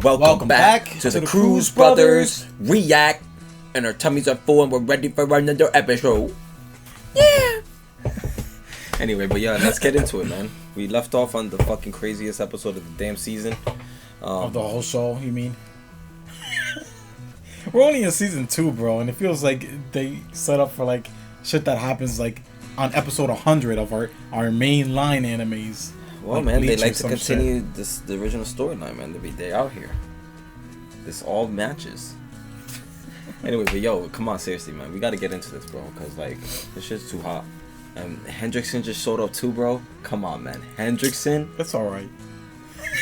Welcome back to the Cruz Brothers React. And our tummies are full and we're ready for another episode. Yeah. Anyway, but yeah, let's get into it, man. We left off on the fucking craziest episode of the damn season. Of the whole show, you mean? We're only in season 2, bro, and it feels like they set up for like shit that happens like on episode 100 of our main line animes. Well, like man, they Bleach like or to some continue the original storyline, man. They out here. This all matches. Anyway, but yo, come on, seriously, man. We got to get into this, bro, because like this shit's too hot. And Hendrickson just showed up too, bro. Come on, man. Hendrickson. That's all right.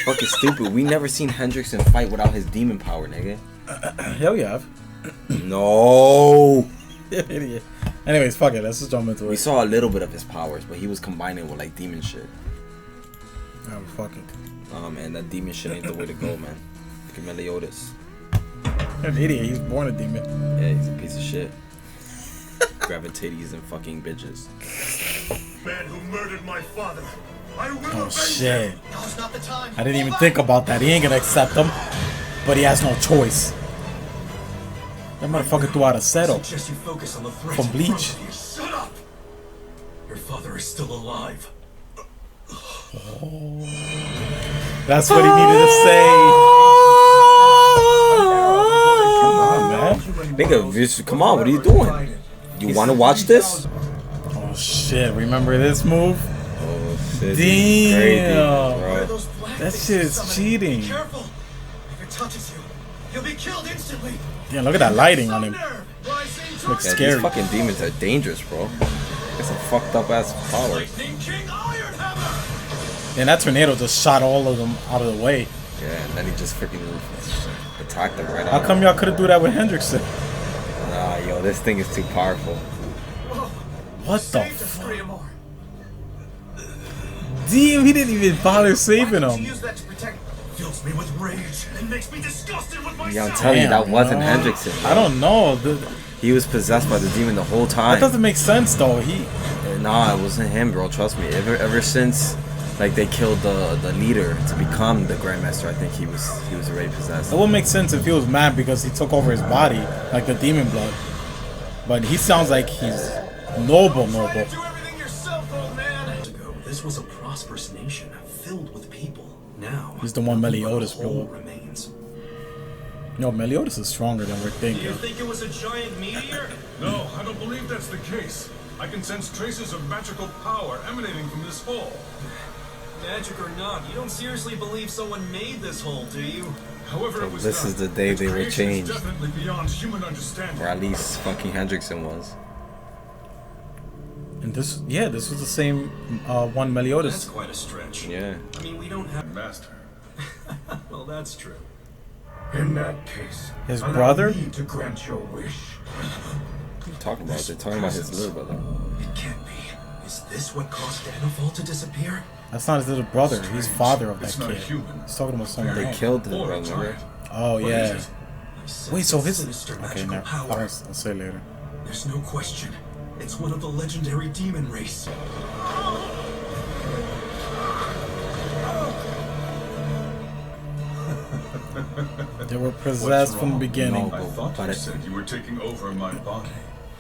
Fucking stupid. We never seen Hendrickson fight without his demon power, nigga. Hell yeah. No. Idiot. Anyways, fuck it. Let's just jump into it. We saw a little bit of his powers, but he was combining with like demon shit. Oh, fuck it. Oh man, that demon shit ain't the way to go, man. Look at Meliodas. An idiot. He's born a demon. Yeah, he's a piece of shit. Gravitaties and fucking bitches. Man who murdered my father. I will Oh shit. Now's not the time. I didn't even think about that. He ain't gonna accept him, but he has no choice. That motherfucker threw out a settle Suggest you focus on the threat from in Bleach. front of you. Shut up. Your father is still alive. That's what he needed to say. Come on, man. Nigga, come on, what are you doing? You want to watch this? Oh shit! Remember this move? Oh shit! Damn, bro. that shit is cheating. Be careful. If it touches you, you'll be killed instantly. Damn, look at that lighting on him. Looks Yeah, scary. these fucking demons are dangerous, bro. It's some fucked up ass power. And that tornado just shot all of them out of the way. Yeah, and then he just freaking attacked them right How out. come y'all couldn't do that with Hendrickson? Nah, yo, this thing is too powerful. What the fuck? Damn, he didn't even bother saving him. Fills me with rage and makes me disgusted with myself. Yeah, I'm telling you, that wasn't bro. Hendrickson. Bro. I don't know. He was possessed by the demon the whole time. That doesn't make sense though. Nah, it wasn't him, bro. Trust me. Ever since like they killed the leader to become the Grandmaster, I think he was already possessed. It would make sense if he was mad because he took over his body, like the demon blood. But he sounds like he's noble. Do everything yourself, old man. This was a prosperous nation filled with people. Now He's the one Meliodas blew up. remains. No, Meliodas is stronger than we're You thinking. think it was a giant meteor? No, I don't believe that's the case. I can sense traces of magical power emanating from this hole. Magic or not, you don't seriously believe someone made this hole, do you? However, it was This done. is the day Its they were creation is changed. Definitely beyond human understanding. Or at least fucking Hendrickson was. And this was the same one That's Meliodas. quite a stretch. Yeah. I mean, we don't have... Master. Well, that's true. In that case, His allow brother? me to grant your wish. What are you talking about? They're talking about his little brother. It can't be. Is this what caused Danifal to disappear? That's not his little brother. He's father of that It's not kid. human. He's talking about someone They else. killed his Or brother, a remember? giant. Oh What is yeah. it? I sense Wait, so his sinister okay, magical no, power. I'll say later. There's no question. It's one of the legendary demon race. They were possessed from the beginning. I thought But you it- said you were taking over my body.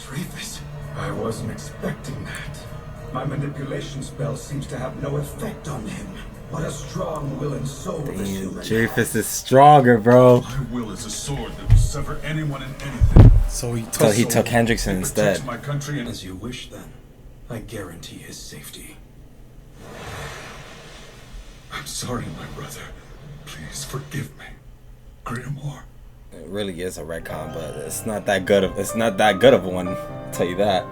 Dreyfus. I wasn't expecting that. My manipulation spell seems to have no effect on him. But a strong will and soul this Damn, human. Dreyfus is stronger, bro. My will is a sword that will sever anyone and anything. So he So took. he took Hendrickson It instead. protects my country and As you wish, then. I guarantee his safety. I'm sorry, my brother. Please forgive me. Grimoire. It really is a retcon, but it's not that good of one. I'll tell you that.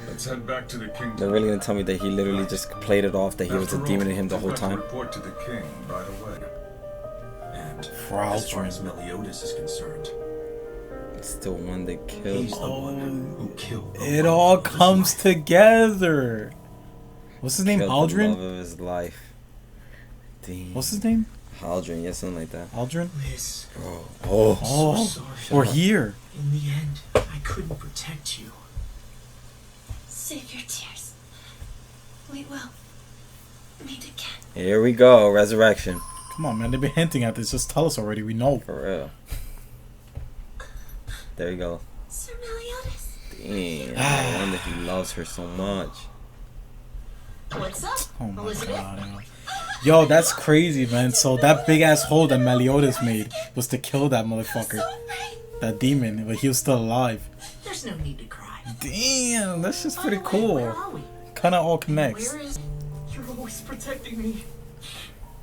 Let's head back to the kingdom. They're really gonna tell me that he literally just played it off that he was a After demon all, in him the I've whole got to time. report to the king right away. And Frau as far Dren. as Meliodas is concerned, It's still one they he's killed. the one who killed the It love all of his comes life. together. What's his name? Killed the love Aldrin? of his life. Damn. What's his name? Aldrin, yeah, something like that. Aldrin? Liz, Oh. Oh, sorry. we're here. in the end, I couldn't protect you. Save your tears. We will meet again. Here we go, resurrection. Come on, man. They've been hinting at this. Just tell us already. We know. For real. There you go. Sir Meliodas. Damn. No wonder he loves her so much. What's up, Oh my Elizabeth? god. Yo, that's crazy, man. So that big ass hole that Meliodas made was to kill that motherfucker, So right. that demon, but he was still alive. There's no need to cry. Damn, that's just pretty By the way, where cool. are we? Kind of all connects. Where is? You're always protecting me.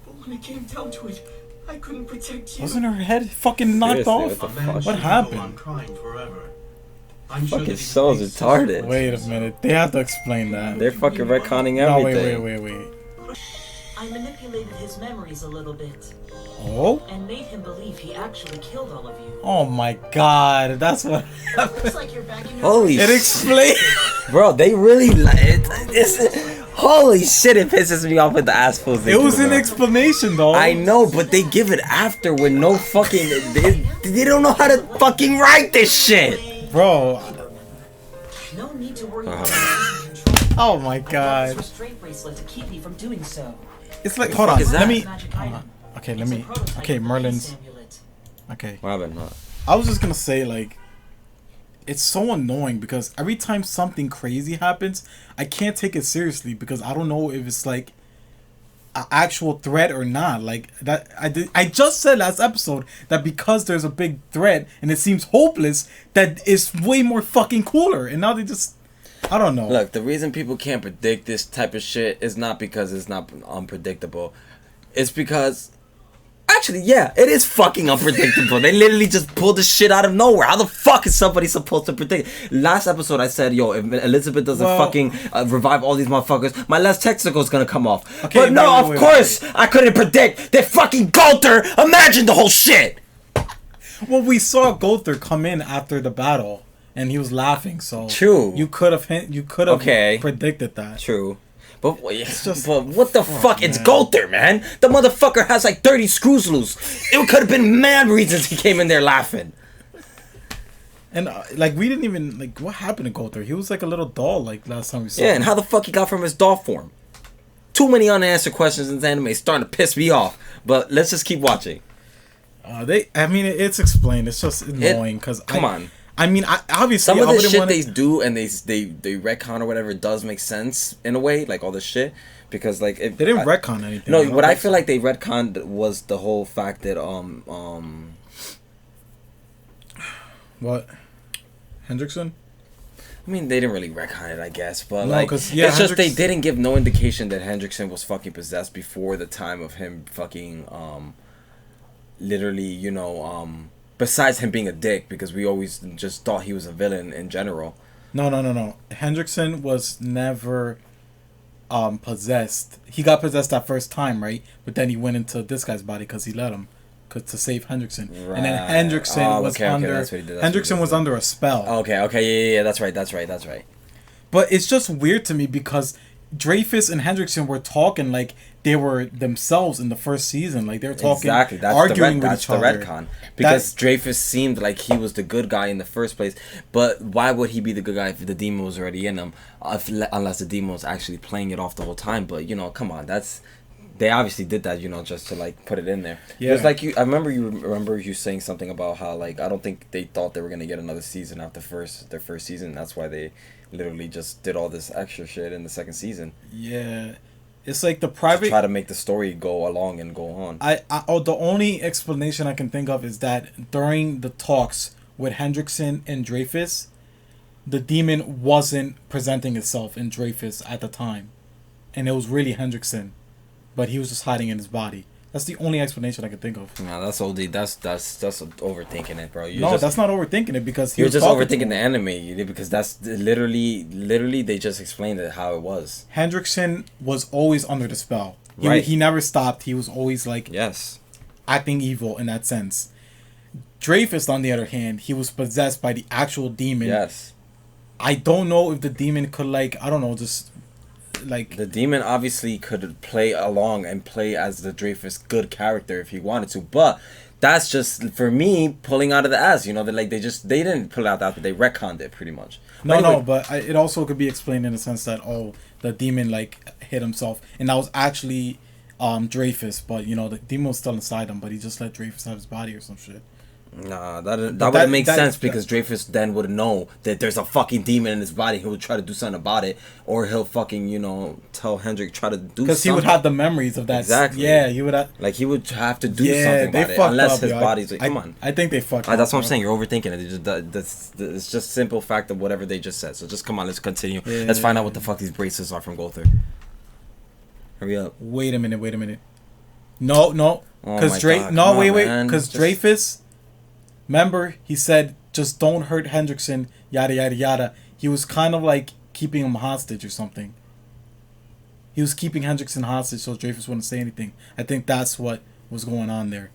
But when it came down to it, I couldn't protect you. Wasn't her head fucking knocked Seriously, off? what the Man fuck? should What go happened? on crying forever. I'm sure Fucking that he show's thinks retarded. Wait a minute. They have to explain that. They're fucking retconning No, everything. wait. I manipulated his memories a little bit Oh? and made him believe he actually killed all of you. Oh my god, that's what happened. Looks like you're back in your Holy It shit. explains. Bro, they really like it. Holy shit, it pisses me off with the assholes. they It do, was an bro. explanation, though. I know, but they give it after with no fucking. They don't know how to fucking write this shit. Bro. No need to worry Uh-huh. about control. Oh my I got god. this restraint bracelet to keep me from doing so. It's like, The hold fuck on. is Let that? me. Magic Hold item. on. Okay, let It's a me. prototype Okay, of the Merlin's. peace amulet. Okay. What happened? Huh? I was just gonna say, like, it's so annoying because every time something crazy happens, I can't take it seriously because I don't know if it's like an actual threat or not. Like that, I just said last episode that because there's a big threat and it seems hopeless, that it's way more fucking cooler. And now they just, I don't know. Look, the reason people can't predict this type of shit is not because it's not unpredictable. It's because, actually, yeah, it is fucking unpredictable. They literally just pulled this shit out of nowhere. How the fuck is somebody supposed to predict? Last episode, I said, yo, if Elizabeth doesn't Well- fucking revive all these motherfuckers, my last testicle's gonna come off. Okay, but no, wait, of course, I couldn't predict that fucking Gunther imagined the whole shit. Well, we saw Gother come in after the battle, and he was laughing. So True. you could have Okay. predicted that. True. But, just- but what the fuck? It's man. Gunther, man. The motherfucker has like 30 screws loose. It could have been mad reasons he came in there laughing. And like we didn't even like what happened to Gother. He was like a little doll like last time we saw Yeah, him. and how the fuck he got from his doll form? Too many unanswered questions in this anime. It's starting to piss me off. But let's just keep watching. I mean, it's explained. It's just annoying because Come on. I mean, obviously, Some of I the wouldn't shit wanna- they do and they retcon or whatever does make sense in a way, like all this shit, because like it, they didn't I- retcon anything. No, you know? what I feel like they retconned was the whole fact that What? Hendrickson? I mean, they didn't really retcon it, I guess, but No, like, 'cause, yeah, it's just they Hendricks- didn't give no indication that Hendrickson was fucking possessed before the time of him fucking, literally, you know, besides him being a dick, because we always just thought he was a villain in general. No. Hendrickson was never possessed. He got possessed that first time, right? But then he went into this guy's body because he let him, to save Hendrickson. And then Right. Hendrickson Oh, was okay, under. that's what he did, that's what he Hendrickson did. was under a spell. Okay, yeah, that's right. But it's just weird to me because Dreyfus and Hendrickson were talking like they were themselves in the first season. Like they were talking, Exactly, that's arguing the with that's each the other. retcon. Because That's- Dreyfus seemed like he was the good guy in the first place, but why would he be the good guy if the demon was already in him? Unless the demon was actually playing it off the whole time. But you know, come on, they obviously did that, you know, just to like put it in there. Yeah. It was like I remember you saying something about how like I don't think they thought they were gonna get another season after their first season. That's why they literally just did all this extra shit in the second season. Yeah, it's like the To private. try to make the story go along and go on. The only explanation I can think of is that during the talks with Hendrickson and Dreyfus, the demon wasn't presenting itself in Dreyfus at the time, and it was really Hendrickson, but he was just hiding in his body. That's the only explanation I can think of. No, that's OD. That's overthinking it, bro. That's not overthinking it because You're was just talking to overthinking him. the anime because that's literally they just explained it how it was. Hendrickson was always under the spell. Right. He never stopped. He was always like Yes. acting evil in that sense. Dreyfus, on the other hand, he was possessed by the actual demon. Yes. I don't know if the demon could just The demon obviously could play along and play as the Dreyfus good character if he wanted to, but that's just for me pulling out of the ass. You know, they didn't pull out that, but they retconned it pretty much. but it also could be explained in the sense that the demon like hit himself, and that was actually Dreyfus, but you know the demon was still inside him, but he just let Dreyfus have his body or some shit. Nah, that would make sense because Dreyfus then would know that there's a fucking demon in his body. He would try to do something about it, or he'll fucking tell Hendrik try to do something. Because he would have the memories of that. Exactly. Yeah, he would have. Like he would have to do something about it unless his body's like, come on. I think they fucked up. That's what I'm saying. You're overthinking it. It's just simple fact of whatever they just said. So just come on, let's continue. Yeah. Let's find out what the fuck these braces are from Gother. Hurry up. Wait a minute. No. Oh Because Because Dreyfus, remember, he said, just don't hurt Hendrickson, yada, yada, yada. He was kind of like keeping him hostage or something. He was keeping Hendrickson hostage so Dreyfus wouldn't say anything. I think that's what was going on there.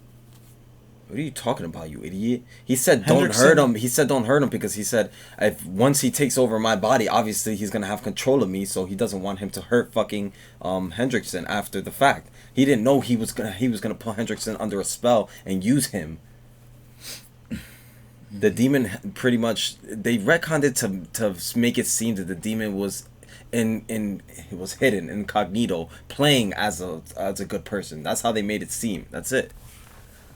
What are you talking about, you idiot? He said don't hurt him. He said don't hurt him because he said if once he takes over my body, obviously he's gonna have control of me, so he doesn't want him to hurt fucking Hendrickson after the fact. He didn't know he was gonna put Hendrickson under a spell and use him. The demon pretty much they retconned it to make it seem that the demon was it was hidden incognito, playing as a good person. That's how they made it seem. That's it.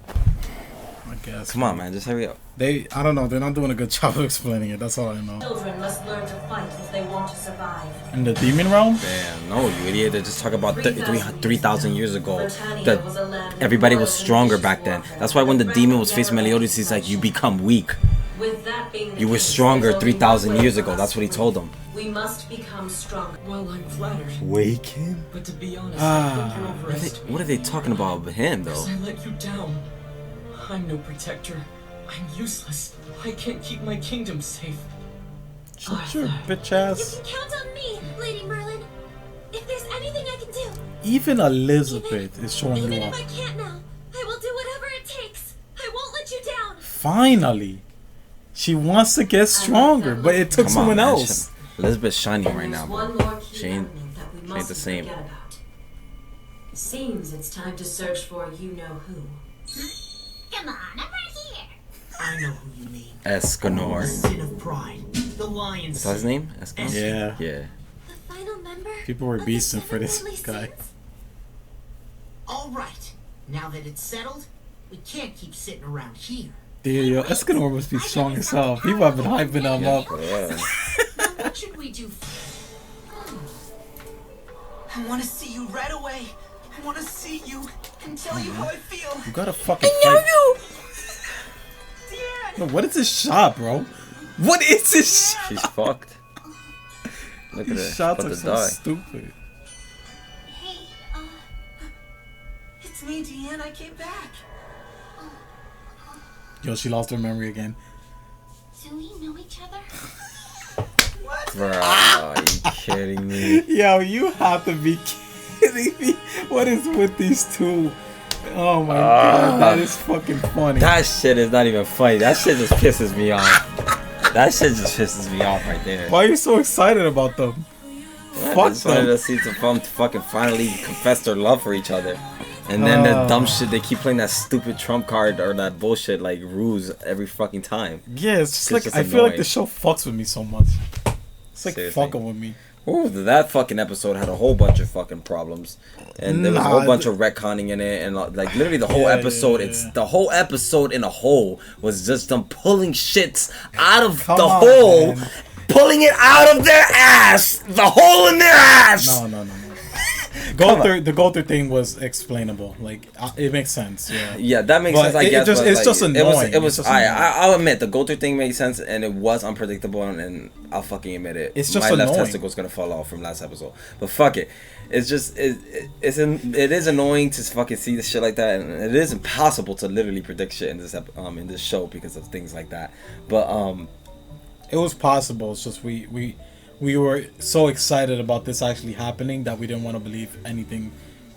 I guess. Come on, man, just hurry up. I don't know, they're not doing a good job of explaining it. That's all I know. Children must learn to fight if they want to survive. In the demon realm? Damn, no, you idiot. They're just talking about 3,000 years ago that everybody was stronger back then. That's why when the demon was facing Meliodas, he's like, you become weak. With that being You were stronger 3,000 years ago. That's what he told them. We must become stronger. Well, I'm flattered. Wake him? But to be honest, I think you're overestimating. What are they talking about with him, though? I let you down. I'm no protector. I'm useless. I can't keep my kingdom safe. Shut your bitch You ass. can count on me, Lady Merlin. If there's anything I can do, Even Elizabeth is showing even you if off. I can't now, I will do whatever it takes. I won't let you down. Finally. She wants to get stronger, but it took someone man. else. Elizabeth's shining right now, One bro. more key She ain't element that we the mustn't same. forget about. It seems it's time to search for you-know-who. Come on, I'm right here. I know who you mean. The Escanor. sin of pride. The lion's Is that his sin. name? Escanor? Yeah. Yeah. The final member. People were of the beasting for seven this deadly guy. sins? All right. Now that it's settled, we can't keep sitting around here. Dude, yo, Escanor must be strong as hell. People have been hyping him up. Yeah. Now what should we do? I want to see you right away. I want to see you and tell you how I feel. You gotta fucking fight. No, what is this shot, bro? What is this shot? She's fucked. Look at her. These She's shots about are to so die. stupid. Hey, It's me, Deanne. I came back. Yo, she lost her memory again. do we know each other? Bro, are you kidding me? Yo, you have to be kidding me. What is with these two? Oh my god, that is fucking funny. That shit is not even funny. That shit just pisses me off. That shit just pisses me off right there. Why are you so excited about them? I Fuck just wanted them. to see them fucking finally confess their love for each other. And then that dumb shit, they keep playing that stupid trump card or that bullshit like ruse every fucking time. Yeah, it's just It's like just I feel like annoying. the show fucks with me so much. It's like Seriously. fucking with me. Ooh, that fucking episode had a whole bunch of fucking problems, and there was a whole Nah, bunch of retconning in it, and like literally the whole Yeah, episode. yeah, It's yeah. the whole episode in a whole was just them pulling shits out of Come the on, hole, man. pulling it out of their ass, the hole in their ass. No. The Gother thing was explainable. Like it makes sense. Yeah. Yeah, that makes But sense. I it guess just- but, it's like, just annoying. It was. It's just annoying. I'll admit the Golter thing made sense, and it was unpredictable, and I'll fucking admit it. It's just my left annoying. testicle's gonna fall off from last episode, but fuck it. It's just it is annoying to fucking see this shit like that, and it is impossible to literally predict shit in this show because of things like that. But It was possible. It's just we were so excited about this actually happening that we didn't want to believe anything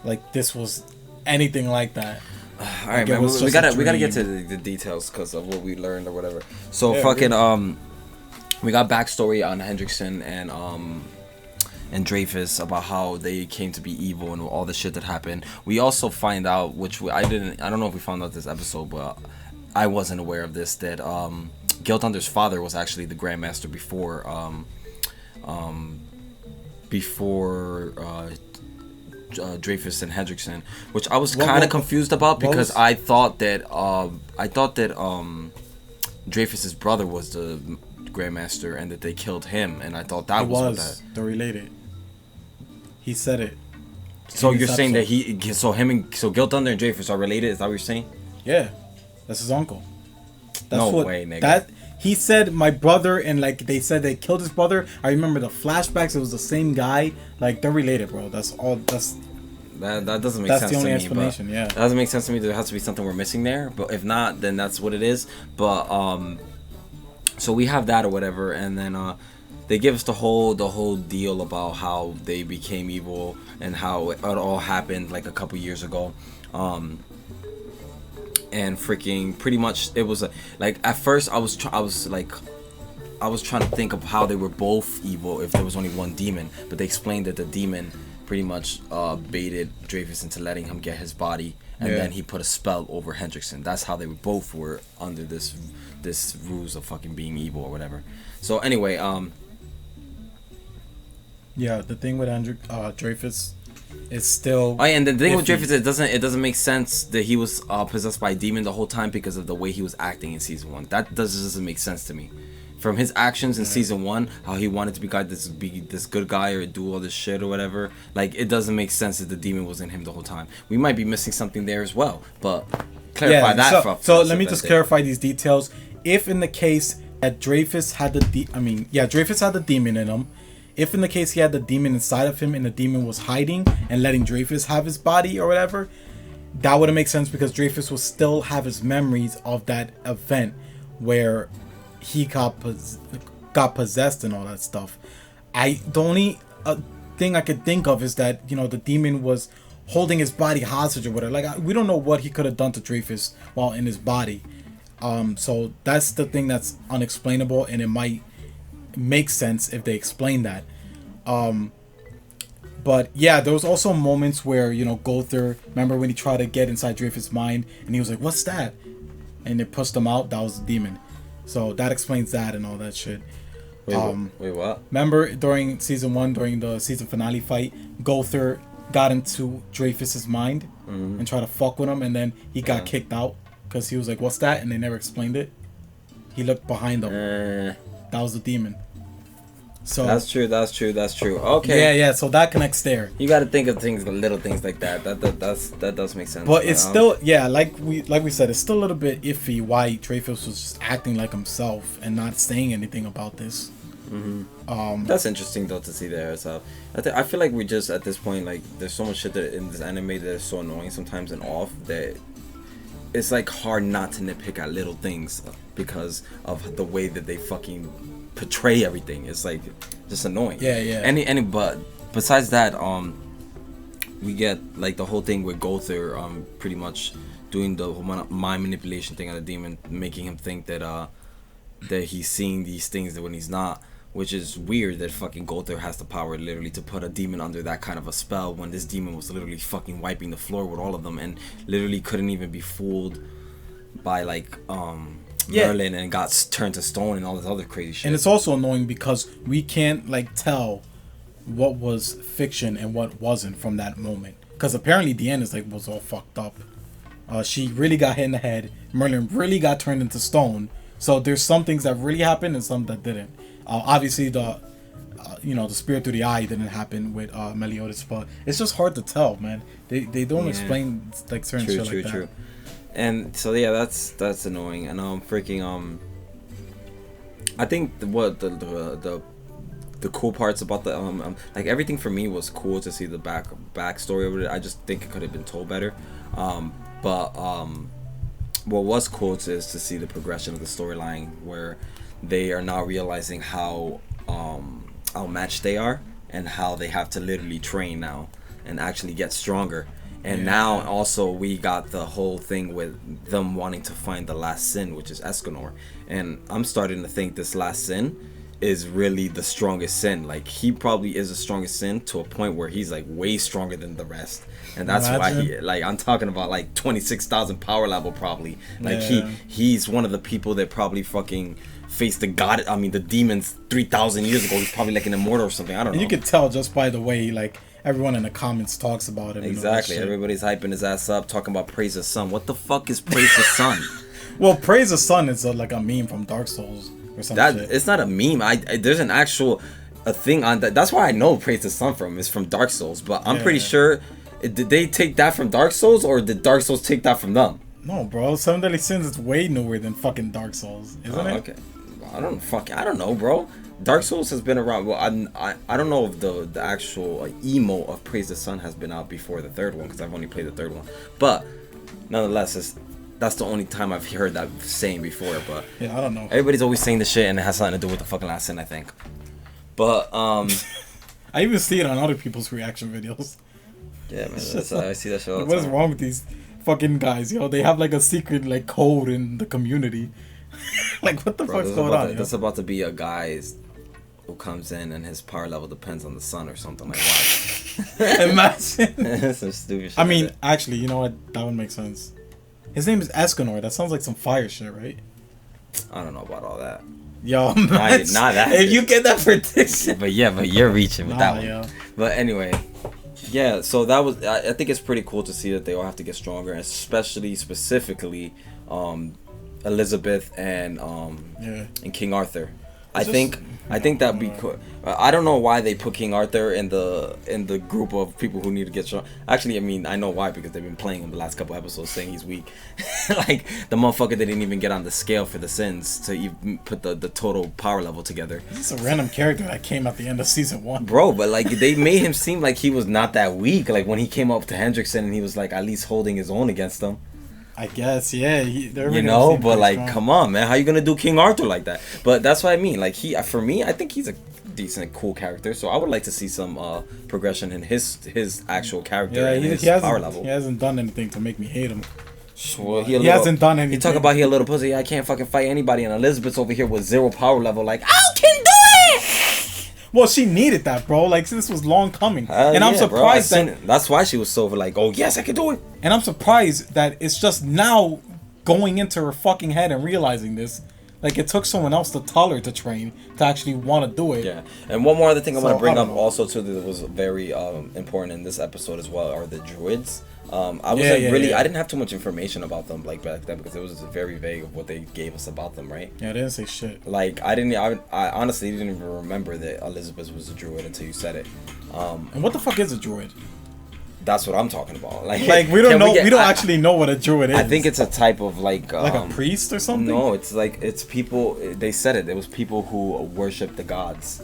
like this was anything like that. all right, Like, it man, was we just a gotta get to dream. the details because of what we learned or whatever. So Yeah, fucking we got backstory on Hendrickson and Dreyfus about how they came to be evil and all the shit that happened. We also find out, which I don't know if we found out this episode, but I wasn't aware of this, that Guild Hunter's father was actually the Grandmaster before Dreyfus and Hendrickson, which I was kind of confused about because I thought that Dreyfus's brother was the Grandmaster and that they killed him, and I thought that was they're related. He said it. So you're saying that so Guilt Thunder and Dreyfus are related? Is that what you're saying? Yeah, that's his uncle. That's no way, nigga. That he said my brother, and like they said they killed his brother. I remember the flashbacks. It was the same guy. Like they're related, bro. That doesn't make sense to me. That's the only explanation. Yeah, that doesn't make sense to me. There has to be something we're missing there. But if not, then that's what it is. But so we have that or whatever, and then they give us the whole deal about how they became evil and how it all happened like a couple years ago. And freaking pretty much it was like at first I was trying to think of how they were both evil if there was only one demon, but they explained that the demon pretty much baited Dreyfus into letting him get his body, and then he put a spell over Hendrickson. That's how they both were under this ruse of fucking being evil or whatever. So anyway, yeah, the thing with Dreyfus. It's still. Oh, yeah, and the thing with Dreyfus, it doesn't make sense that he was possessed by a demon the whole time because of the way he was acting in season 1. That doesn't make sense to me. From his actions in season 1, how he wanted to be this good guy or do all this shit or whatever, like it doesn't make sense that the demon was in him the whole time. We might be missing something there as well, but clarify that. So let me just clarify these details. If in the case that Dreyfus had Dreyfus had the demon in him. If in the case he had the demon inside of him and the demon was hiding and letting Dreyfus have his body or whatever, that wouldn't make sense because Dreyfus will still have his memories of that event where he got possessed and all that stuff. The only thing I could think of is that, the demon was holding his body hostage or whatever. Like, we don't know what he could have done to Dreyfus while in his body. So that's the thing that's unexplainable, and it might make sense if they explain that. But yeah, there was also moments where Gother, remember when he tried to get inside Dreyfus' mind and he was like, what's that? And it pushed him out. That was the demon. So that explains that and all that shit. Wait, what? Remember during season 1, during the season finale fight, Gother got into Dreyfus' mind and tried to fuck with him, and then he got kicked out because he was like, what's that? And they never explained it. He looked behind him. That was the demon. So that's true. Okay. Yeah. So that connects there. You got to think of little things like that. That does make sense. But it's still, like we said, it's still a little bit iffy why Dreyfus was just acting like himself and not saying anything about this. That's interesting though to see there. So I feel like we just at this point, like there's so much shit that in this anime that is so annoying sometimes and off that it's like hard not to nitpick at little things because of the way that they fucking portray everything. It's like just annoying. Yeah. But besides that, we get like the whole thing with Gother pretty much doing the mind manipulation thing on the demon, making him think that he's seeing these things when he's not, which is weird that fucking Gother has the power literally to put a demon under that kind of a spell when this demon was literally fucking wiping the floor with all of them and literally couldn't even be fooled by like Merlin and got turned to stone and all this other crazy shit. And it's also annoying because we can't like tell what was fiction and what wasn't from that moment, because apparently the end was all fucked up. She really got hit in the head. Merlin really got turned into stone. So there's some things that really happened and some that didn't. Obviously the spirit through the eye didn't happen with Meliodas, but it's just hard to tell, man. They don't explain like certain shit like that. True. And so yeah, that's annoying. And I think the cool parts about the like everything for me was cool to see the backstory of it. I just think it could have been told better. But what was cool is to see the progression of the storyline where they are now realizing how outmatched they are and how they have to literally train now and actually get stronger. And now also we got the whole thing with them wanting to find the last sin, which is Escanor. And I'm starting to think this last sin is really the strongest sin. Like he probably is the strongest sin to a point where he's like way stronger than the rest. And that's why he, like, I'm talking about like 26,000 power level probably. Like he's one of the people that probably fucking faced the demons 3,000 years ago. He's probably like an immortal or something. I don't know. You could tell just by the way like everyone in the comments talks about it. Exactly. Everybody's hyping his ass up, talking about praise the sun. What the fuck is praise the sun? Well, praise the sun is like a meme from Dark Souls or something. It's not a meme. There's an actual a thing on that. That's where I know praise the sun from. Is from Dark Souls, but I'm pretty sure. Did they take that from Dark Souls, or did Dark Souls take that from them? No, bro. Seven Deadly Sins is way newer than fucking Dark Souls, isn't it? Okay. I don't know, bro. Dark Souls has been around. Well, I don't know if the actual emo of Praise the Sun has been out before the third one, because I've only played the third one. But nonetheless, that's the only time I've heard that saying before. But yeah, I don't know. Everybody's always saying this shit, and it has something to do with the fucking last sin, I think. But I even see it on other people's reaction videos. Yeah, man, I see that shit all the time. What is wrong with these fucking guys, yo? They have like a secret like code in the community. Like, what the fuck's going on? That's about to be a guy who comes in and his power level depends on the sun or something like that. Imagine. Some stupid shit. I mean, actually, you know what? That would make sense. His name is Escanor. That sounds like some fire shit, right? I don't know about all that. Yo, not that. If you get that prediction. But you're reaching with that one. Yo. But anyway. Yeah, so that was. I think it's pretty cool to see that they all have to get stronger, especially specifically, Elizabeth and King Arthur. I think that'd be cool. I don't know why they put King Arthur in the group of people who need to get strong. Actually, I mean, I know why, because they've been playing him the last couple episodes saying he's weak. Like, the motherfucker didn't even get on the scale for the sins to even put the total power level together. He's a random character that came at the end of season 1. Bro, but like, they made him seem like he was not that weak. Like, when he came up to Hendrickson and he was like at least holding his own against them. I guess, yeah. You know, but like, strong. Come on, man. How you gonna do King Arthur like that? But that's what I mean. Like, for me, I think he's a decent, cool character. So I would like to see some progression in his actual character and his power level. He hasn't done anything to make me hate him. Well, he hasn't done anything. You talk about he a little pussy. I can't fucking fight anybody, and Elizabeth's over here with 0 power level. Like, I can do it. Well, she needed that, bro. Like, this was long coming, and I'm surprised that's why she was so like, oh yes, I can do it. And I'm surprised that it's just now going into her fucking head and realizing this. Like, it took someone else to tell her to train to actually want to do it. Yeah, and one more other thing I want to bring up also too that was very important in this episode as well are the Druids. I didn't have too much information about them like back then because it was very vague of what they gave us about them, right? Yeah, they didn't say shit. Like, I honestly didn't even remember that Elizabeth was a Druid until you said it. And what the fuck is a Druid? That's what I'm talking about. Like we don't know. We don't actually know what a Druid is. I think it's a type of like a priest or something. No, it's people. They said it. It was people who worship the gods.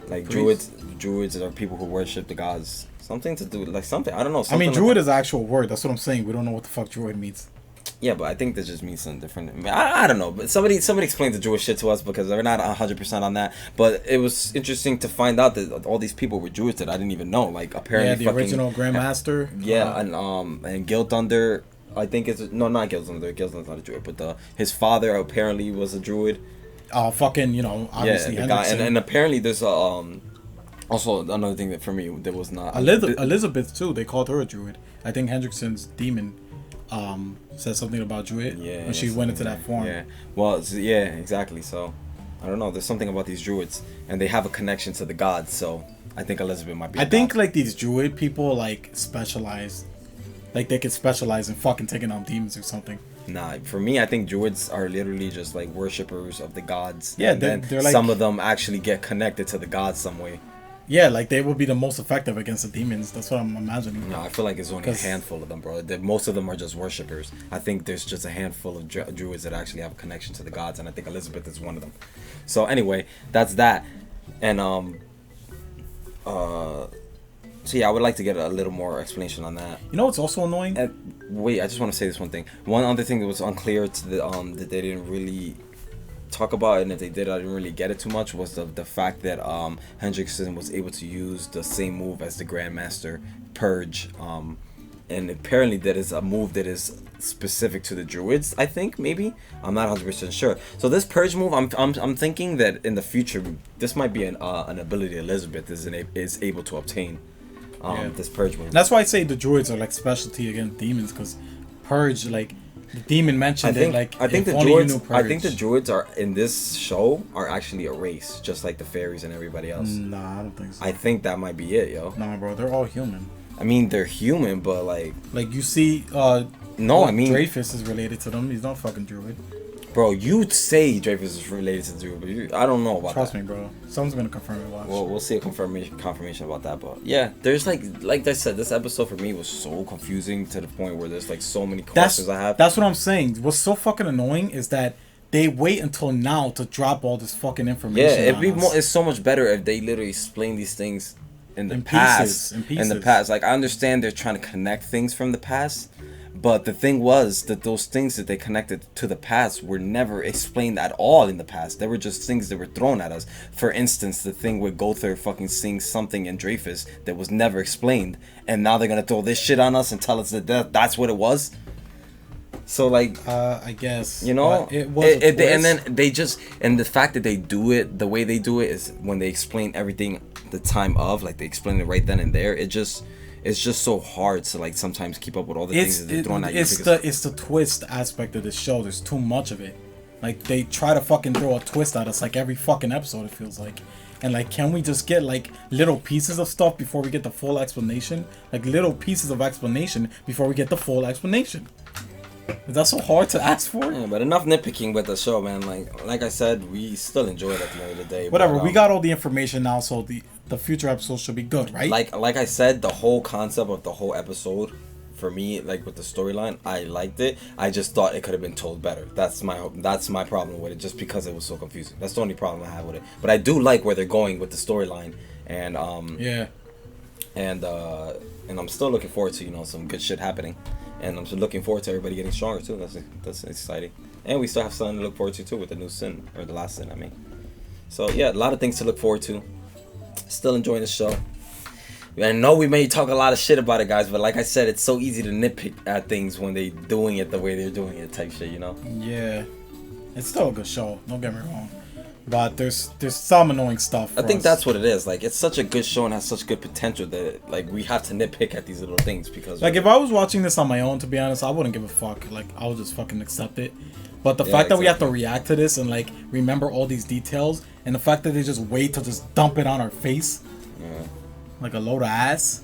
Like Druids are people who worship the gods. Something to do like something. I don't know. I mean, Druid is an actual word. That's what I'm saying. We don't know what the fuck Druid means. Yeah, but I think that just means something different. I mean, I don't know, but somebody explained the Jewish shit to us because they're not 100% on that. But it was interesting to find out that all these people were Jewish that I didn't even know. Like, apparently, the original Grandmaster. Yeah, and Gil Thunder, I think not Gil Thunder. Gil Thunder's not a Druid, but his father apparently was a Druid. Obviously, the guy, and apparently there's also another thing that for me there was not Elizabeth too. They called her a Druid. I think Hendrickson's demon said something about Druid when she went into that form. Yeah, well, yeah, exactly. So I don't know. There's something about these Druids, and they have a connection to the gods. So I think Elizabeth might be. I think like these Druid people like specialize, like they could specialize in fucking taking on demons or something. Nah, for me, I think Druids are literally just like worshippers of the gods. Yeah, and they're like, some of them actually get connected to the gods some way. Yeah, like they will be the most effective against the demons. That's what I'm imagining. No, I feel like it's only a handful of them, bro. Most of them are just worshippers. I think there's just a handful of Druids that actually have a connection to the gods, and I think Elizabeth is one of them. So anyway, that's that. And so yeah, I would like to get a little more explanation on that. You know what's also annoying? Wait, I just want to say this one thing. One other thing that was unclear to the that they didn't really talk about, and if they did, I didn't really get it too much, was the fact that Hendrickson was able to use the same move as the Grandmaster, Purge, and apparently that is a move that is specific to the Druids. I think maybe I'm not 100% sure. So this Purge move, I'm thinking that in the future this might be an ability Elizabeth is able to obtain. This Purge move. That's why I say the Druids are like specialty against demons, because Purge, like the demon mentioned it. Like I think if the only you druids. knew I think the Purge. druids are in this show are actually a race, just like the fairies and everybody else. Nah, I don't think so. I think that might be it, yo. Nah, bro, they're all human. I mean, they're human, but like, Like you see, no, I mean, Dreyfus is related to them. He's not fucking druid. bro, you say Dreyfus is related to Druid, but I don't know about Trust that. me, bro. Someone's gonna confirm it. Watch. We'll see a confirmation about that, but yeah, there's like I said, this episode for me was so confusing to the point where there's like so many questions I have. That's what I'm saying. What's so fucking annoying is that they wait until now to drop all this fucking information. Yeah, it'd be on us. more. It's so much better if they literally explain these things in the In past. pieces, In the past, like I understand they're trying to connect things from the past, but the thing was that those things that they connected to the past were never explained at all in the past. They were just things that were thrown at us. For instance, the thing with Gother fucking seeing something in Dreyfus that was never explained, and now they're gonna throw this shit on us and tell us that that's what it was. So like, I guess you know, it was a twist. and then they just, and the fact that they do it the way they do it is when they explain everything the time of, like they explain it right then and there. It's just so hard to like sometimes keep up with all the things that they're throwing at you. It's the twist aspect of the show. There's too much of it. Like they try to fucking throw a twist at us like every fucking episode. It feels like. And like, can we just get like little pieces of stuff before we get the full explanation? Like little pieces of explanation before we get the full explanation. Is that so hard to ask for? Yeah, but enough nitpicking with the show, man. Like I said, we still enjoy it at the end of the day. Whatever, but, we got all the information now, so the future episodes should be good, right? Like I said, the whole concept of the whole episode, for me, like with the storyline, I liked it. I just thought it could have been told better. That's my problem with it, just because it was so confusing. That's the only problem I have with it. But I do like where they're going with the storyline, and yeah, and I'm still looking forward to some good shit happening. And I'm just looking forward to everybody getting stronger too. That's exciting. And we still have something to look forward to too with the new sin, or the last sin, I mean. So yeah, a lot of things to look forward to. Still enjoying the show. I know we may talk a lot of shit about it, guys, but like I said, it's so easy to nitpick at things when they doing it the way they're doing it, type shit, Yeah, it's still a good show. Don't get me wrong, but there's some annoying stuff. I think that's what it is. Like, it's such a good show and has such good potential that like we have to nitpick at these little things because like if I was watching this on my own, to be honest, I wouldn't give a fuck. Like I would just fucking accept it. But the fact that we have to react to this and like remember all these details, and the fact that they just wait to just dump it on our face, like a load of ass,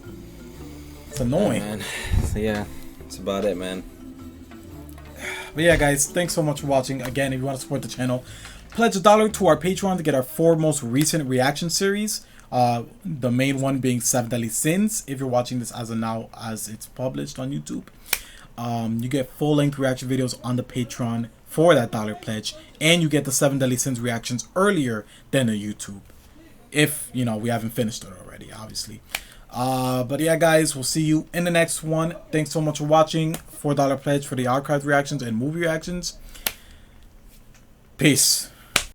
it's annoying. Yeah, man. So yeah, that's about it, man. But yeah, guys, thanks so much for watching. Again, if you want to support the channel, pledge $1 to our Patreon to get our 4 most recent reaction series. The main one being 7 Deadly Sins. If you're watching this as of now, as it's published on YouTube, you get full-length reaction videos on the Patreon for that $1 pledge, and you get the 7 Deadly Sins reactions earlier than the YouTube. If we haven't finished it already, obviously. But yeah, guys, we'll see you in the next one. Thanks so much for watching. $4 pledge for the archive reactions and movie reactions. Peace.